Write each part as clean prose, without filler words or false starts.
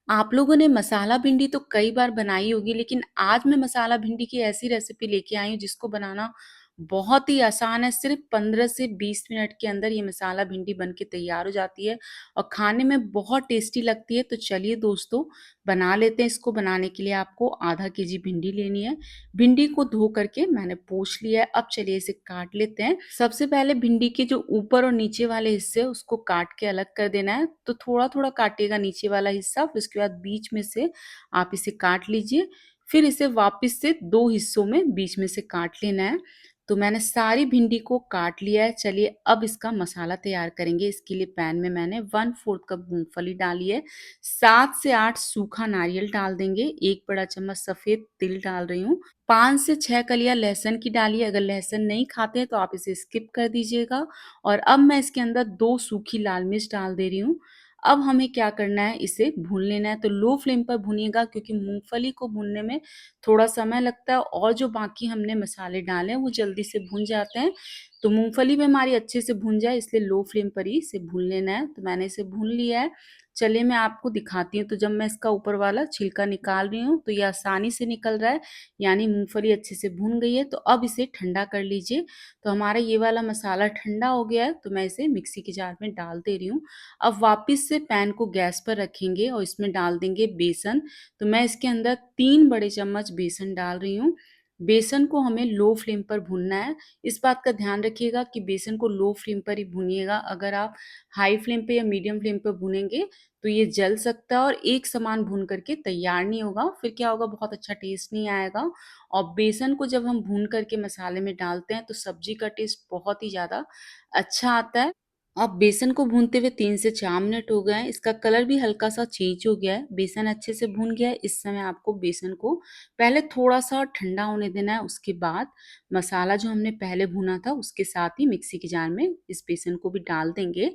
आप लोगों ने मसाला भिंडी तो कई बार बनाई होगी, लेकिन आज मैं मसाला भिंडी की ऐसी रेसिपी लेके आई हूँ जिसको बनाना बहुत ही आसान है। सिर्फ 15 से 20 मिनट के अंदर ये मसाला भिंडी बन के तैयार हो जाती है और खाने में बहुत टेस्टी लगती है। तो चलिए दोस्तों, बना लेते हैं। इसको बनाने के लिए आपको आधा केजी भिंडी लेनी है। भिंडी को धो करके मैंने पोंछ लिया है। अब चलिए इसे काट लेते हैं। सबसे पहले भिंडी के जो ऊपर और नीचे वाले हिस्से हैं उसको काट के अलग कर देना है। तो थोड़ा थोड़ा काटिएगा नीचे वाला हिस्सा, फिर उसके बाद बीच में से आप इसे काट लीजिए। फिर इसे वापस से दो हिस्सों में बीच में से काट लेना है। तो मैंने सारी भिंडी को काट लिया है। चलिए अब इसका मसाला तैयार करेंगे। इसके लिए पैन में मैंने 1/4 कप मूंगफली डाली है। 7 से 8 सूखा नारियल डाल देंगे। एक बड़ा चम्मच सफेद तिल डाल रही हूँ। 5 से 6 कलियां लहसुन की डालिए। अगर लहसुन नहीं खाते हैं तो आप इसे स्किप कर दीजिएगा। और अब मैं इसके अंदर 2 सूखी लाल मिर्च डाल दे रही हूँ। अब हमें क्या करना है, इसे भून लेना है। तो लो फ्लेम पर भूनिएगा, क्योंकि मूंगफली को भूनने में थोड़ा समय लगता है और जो बाकी हमने मसाले डाले हैं वो जल्दी से भून जाते हैं। तो मूंगफली भी हमारी अच्छे से भून जाए, इसलिए लो फ्लेम पर ही इसे भून लेना है। तो मैंने इसे भून लिया है। चलिए मैं आपको दिखाती हूँ। तो जब मैं इसका ऊपर वाला छिलका निकाल रही हूँ तो ये आसानी से निकल रहा है, यानी मूंगफली अच्छे से भून गई है। तो अब इसे ठंडा कर लीजिए। तो हमारा ये वाला मसाला ठंडा हो गया है, तो मैं इसे मिक्सी के जार में डाल दे रही हूँ। अब वापस से पैन को गैस पर रखेंगे और इसमें डाल देंगे बेसन। तो मैं इसके अंदर 3 बड़े चम्मच बेसन डाल रही हूँ। बेसन को हमें लो फ्लेम पर भूनना है। इस बात का ध्यान रखिएगा कि बेसन को लो फ्लेम पर ही भूनिएगा। अगर आप हाई फ्लेम पे या मीडियम फ्लेम पर भूनेंगे तो ये जल सकता है और एक समान भून करके तैयार नहीं होगा। फिर क्या होगा, बहुत अच्छा टेस्ट नहीं आएगा। और बेसन को जब हम भून करके मसाले में डालते हैं तो सब्जी का टेस्ट बहुत ही ज़्यादा अच्छा आता है। अब बेसन को भूनते हुए 3 से 4 मिनट हो गए हैं। इसका कलर भी हल्का-सा चेंज हो गया है। बेसन अच्छे से भून गया है। इस समय आपको बेसन को पहले थोड़ा-सा ठंडा होने देना है। उसके बाद मसाला जो हमने पहले भूना था उसके साथ ही मिक्सी के जार में इस बेसन को भी डाल देंगे।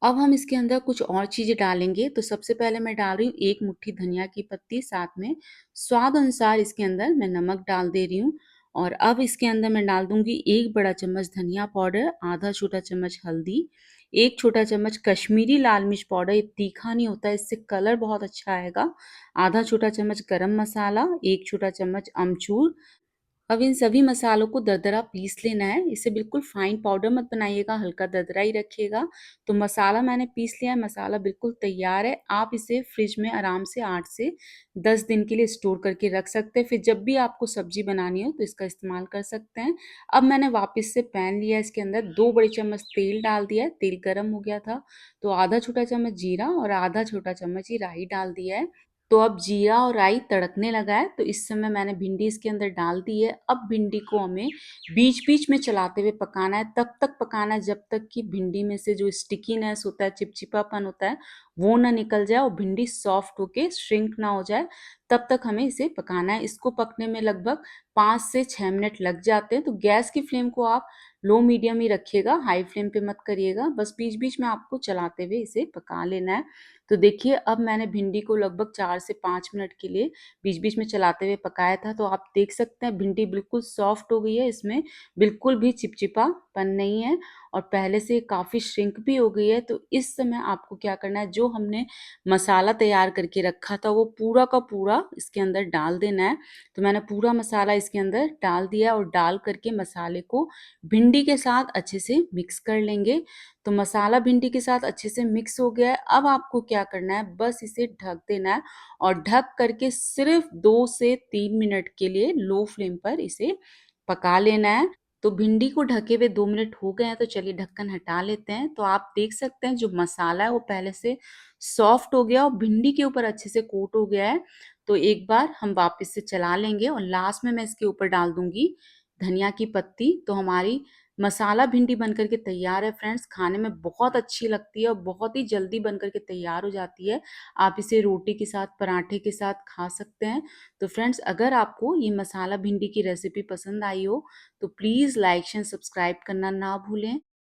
अब हम इसके अंदर कुछ और चीज़ें डालेंगे। तो सबसे पहले मैं डाल रही हूँ 1 मुट्ठी धनिया की पत्ती, साथ में स्वाद अनुसार इसके अंदर मैं नमक डाल दे रही हूँ। और अब इसके अंदर मैं डाल दूँगी 1 बड़ा चम्मच धनिया पाउडर, आधा छोटा चम्मच हल्दी, 1 छोटा चम्मच कश्मीरी लाल मिर्च पाउडर। ये तीखा नहीं होता है, इससे कलर बहुत अच्छा आएगा। आधा छोटा चम्मच गरम मसाला, 1 छोटा चम्मच अमचूर। अब इन सभी मसालों को दरदरा पीस लेना है। इसे बिल्कुल फाइन पाउडर मत बनाइएगा, हल्का दरदरा ही रखिएगा। तो मसाला मैंने पीस लिया है, मसाला बिल्कुल तैयार है। आप इसे फ्रिज में आराम से 8 से 10 दिन के लिए स्टोर करके रख सकते हैं। फिर जब भी आपको सब्जी बनानी हो तो इसका इस्तेमाल कर सकते हैं। अब मैंने वापस से पैन लिया, इसके अंदर 2 बड़े चम्मच तेल डाल दिया है। तेल गर्म हो गया था तो आधा छोटा चम्मच जीरा और आधा छोटा चम्मच ही राई डाल दिया है। तो अब जीरा और राई तड़कने लगा है, तो इस समय मैंने भिंडी इसके अंदर डाल दी है। अब भिंडी को हमें बीच-बीच में चलाते हुए पकाना है। तब तक पकाना है जब तक कि भिंडी में से जो स्टिकीनेस होता है, चिपचिपापन होता है, वो ना निकल जाए और भिंडी सॉफ्ट होके श्रिंक ना हो जाए। तब तक हमें इसे पकाना है। इसको पकने में लगभग 5 से 6 मिनट लग जाते हैं। तो गैस की फ्लेम को आप लो मीडियम ही रखिएगा, हाई फ्लेम पे मत करिएगा। बस बीच-बीच में आपको चलाते हुए इसे पका लेना है। तो देखिए अब मैंने भिंडी को लगभग 4 से 5 मिनट के लिए बीच-बीच में चलाते हुए पकाया था। तो आप देख सकते हैं भिंडी बिल्कुल सॉफ्ट हो गई है, इसमें बिल्कुल भी चिपचिपापन नहीं है और पहले से काफ़ी श्रिंक भी हो गई है। तो इस समय आपको क्या करना है, जो हमने मसाला तैयार करके रखा था वो पूरा का पूरा इसके अंदर डाल देना है। तो मैंने पूरा मसाला इसके अंदर डाल दिया और डाल करके मसाले को भिंडी के साथ अच्छे से मिक्स कर लेंगे। तो मसाला भिंडी के साथ अच्छे से मिक्स हो गया है। अब आपको क्या करना है, बस इसे ढक देना है और ढक करके सिर्फ 2 से 3 मिनट के लिए लो फ्लेम पर इसे पका लेना है। तो भिंडी को ढके हुए 2 मिनट हो गए हैं, तो चलिए ढक्कन हटा लेते हैं। तो आप देख सकते हैं जो मसाला है वो पहले से सॉफ्ट हो गया और भिंडी के ऊपर अच्छे से कोट हो गया है। तो एक बार हम वापस से चला लेंगे और लास्ट में मैं इसके ऊपर डाल दूँगी धनिया की पत्ती। तो हमारी मसाला भिंडी बन कर के तैयार है फ्रेंड्स। खाने में बहुत अच्छी लगती है और बहुत ही जल्दी बन कर के तैयार हो जाती है। आप इसे रोटी के साथ, पराठे के साथ खा सकते हैं। तो फ्रेंड्स, अगर आपको ये मसाला भिंडी की रेसिपी पसंद आई हो तो प्लीज़ लाइक शेयर सब्सक्राइब करना ना भूलें।